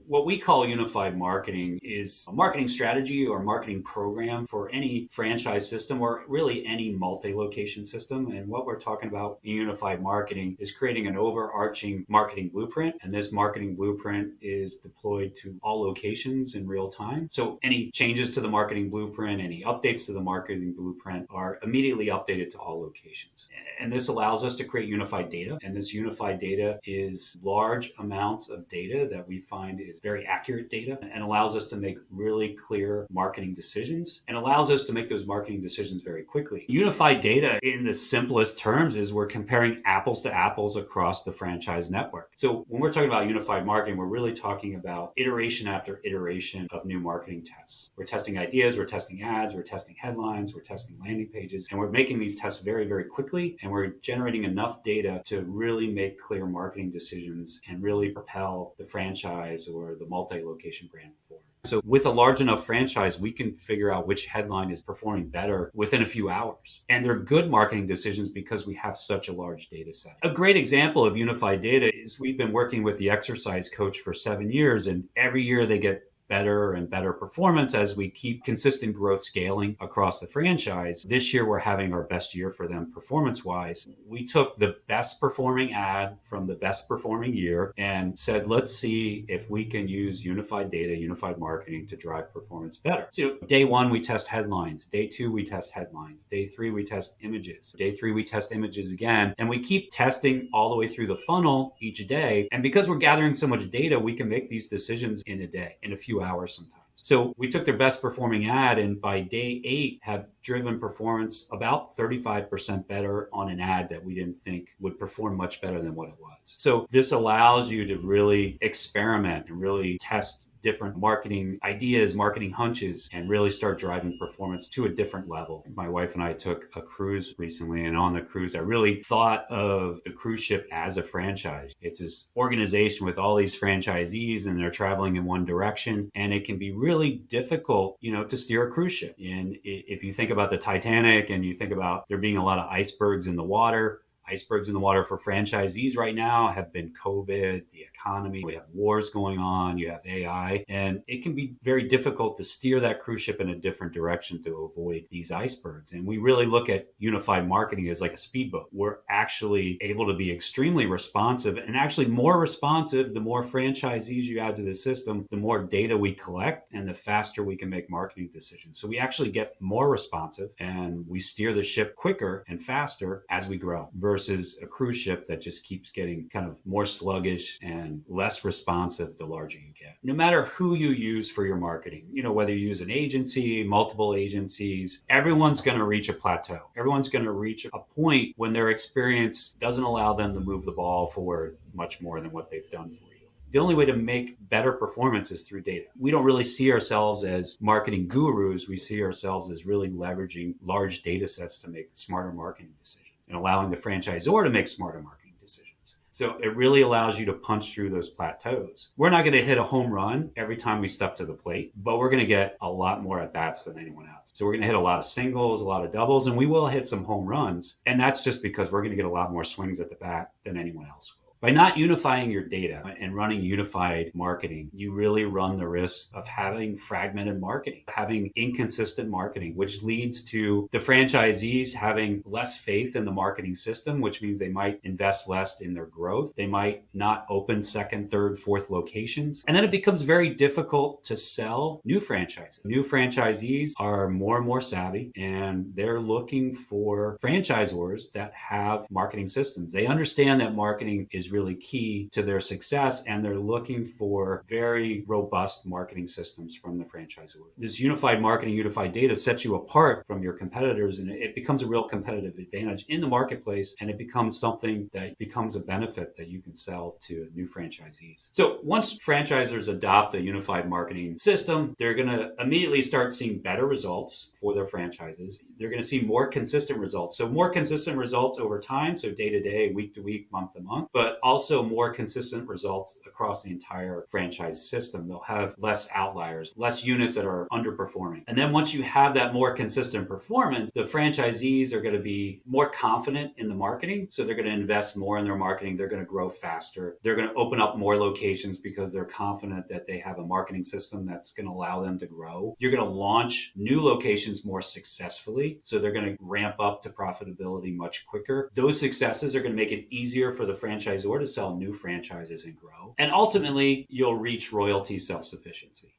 what we call unified marketing is a marketing strategy or marketing program for any franchise system or really any multi-location system. And what we're talking about in unified marketing is creating an overarching marketing blueprint. And this marketing blueprint is deployed to all locations in real time. So any changes to the marketing blueprint, any updates to the marketing blueprint are immediately updated to all locations. And this allows us to create unified data. And this unified data is large amounts of data that we find is very accurate data and allows us to make really clear marketing decisions and allows us to make those marketing decisions very quickly. Unified data in the simplest terms is we're comparing apples to apples across the franchise network. So when we're talking about unified marketing, we're really talking about iteration after iteration of new marketing tests. We're testing ideas, we're testing ads, we're testing headlines, we're testing landing pages, and we're making these tests very, very quickly. And we're generating enough data to really make clear marketing decisions and really propel the franchise or the multi-location brand forward. So with a large enough franchise, we can figure out which headline is performing better within a few hours. And they're good marketing decisions because we have such a large data set. A great example of unified data is we've been working with the exercise coach for 7 years, and every year they get better and better performance as we keep consistent growth scaling across the franchise. This year, we're having our best year for them performance-wise. We took the best performing ad from the best performing year and said, let's see if we can use unified data, unified marketing to drive performance better. So day 1, we test headlines. Day 2, we test headlines. Day 3, we test images. Day 3, we test images again. And we keep testing all the way through the funnel each day. And because we're gathering so much data, we can make these decisions in a day, in a few hours sometimes. So we took their best performing ad and by day 8 have driven performance about 35% better on an ad that we didn't think would perform much better than what it was. So this allows you to really experiment and really test different marketing ideas, marketing hunches, and really start driving performance to a different level. My wife and I took a cruise recently, and on the cruise, I really thought of the cruise ship as a franchise. It's this organization with all these franchisees, and they're traveling in one direction, and it can be really difficult, to steer a cruise ship. And if you think about the Titanic and you think about there being a lot of icebergs in the water, for franchisees right now have been COVID, the economy, we have wars going on, you have AI, and it can be very difficult to steer that cruise ship in a different direction to avoid these icebergs. And we really look at unified marketing as like a speedboat. We're actually able to be extremely responsive and actually more responsive. The more franchisees you add to the system, the more data we collect and the faster we can make marketing decisions. So we actually get more responsive and we steer the ship quicker and faster as we grow versus a cruise ship that just keeps getting kind of more sluggish and less responsive the larger you get. No matter who you use for your marketing, whether you use an agency, multiple agencies, everyone's going to reach a plateau. Everyone's going to reach a point when their experience doesn't allow them to move the ball forward much more than what they've done for you. The only way to make better performance is through data. We don't really see ourselves as marketing gurus. We see ourselves as really leveraging large data sets to make smarter marketing decisions and allowing the franchisor to make smarter marketing decisions. So it really allows you to punch through those plateaus. We're not going to hit a home run every time we step to the plate, but we're going to get a lot more at bats than anyone else. So we're going to hit a lot of singles, a lot of doubles, and we will hit some home runs. And that's just because we're going to get a lot more swings at the bat than anyone else will. By not unifying your data and running unified marketing, you really run the risk of having fragmented marketing, having inconsistent marketing, which leads to the franchisees having less faith in the marketing system, which means they might invest less in their growth. They might not open second, third, fourth locations. And then it becomes very difficult to sell new franchises. New franchisees are more and more savvy, and they're looking for franchisors that have marketing systems. They understand that marketing is really key to their success, and they're looking for very robust marketing systems from the franchisor. This unified marketing, unified data sets you apart from your competitors, and it becomes a real competitive advantage in the marketplace, and it becomes something that becomes a benefit that you can sell to new franchisees. So once franchisors adopt a unified marketing system, they're going to immediately start seeing better results for their franchises. They're going to see more consistent results. So more consistent results over time, so day to day, week to week, month to month. But but also more consistent results across the entire franchise system. They'll have less outliers, less units that are underperforming. And then once you have that more consistent performance, the franchisees are going to be more confident in the marketing. So they're going to invest more in their marketing. They're going to grow faster. They're going to open up more locations because they're confident that they have a marketing system that's going to allow them to grow. You're going to launch new locations more successfully. So they're going to ramp up to profitability much quicker. Those successes are going to make it easier for the franchisor to sell new franchises and grow. And ultimately, you'll reach royalty self-sufficiency.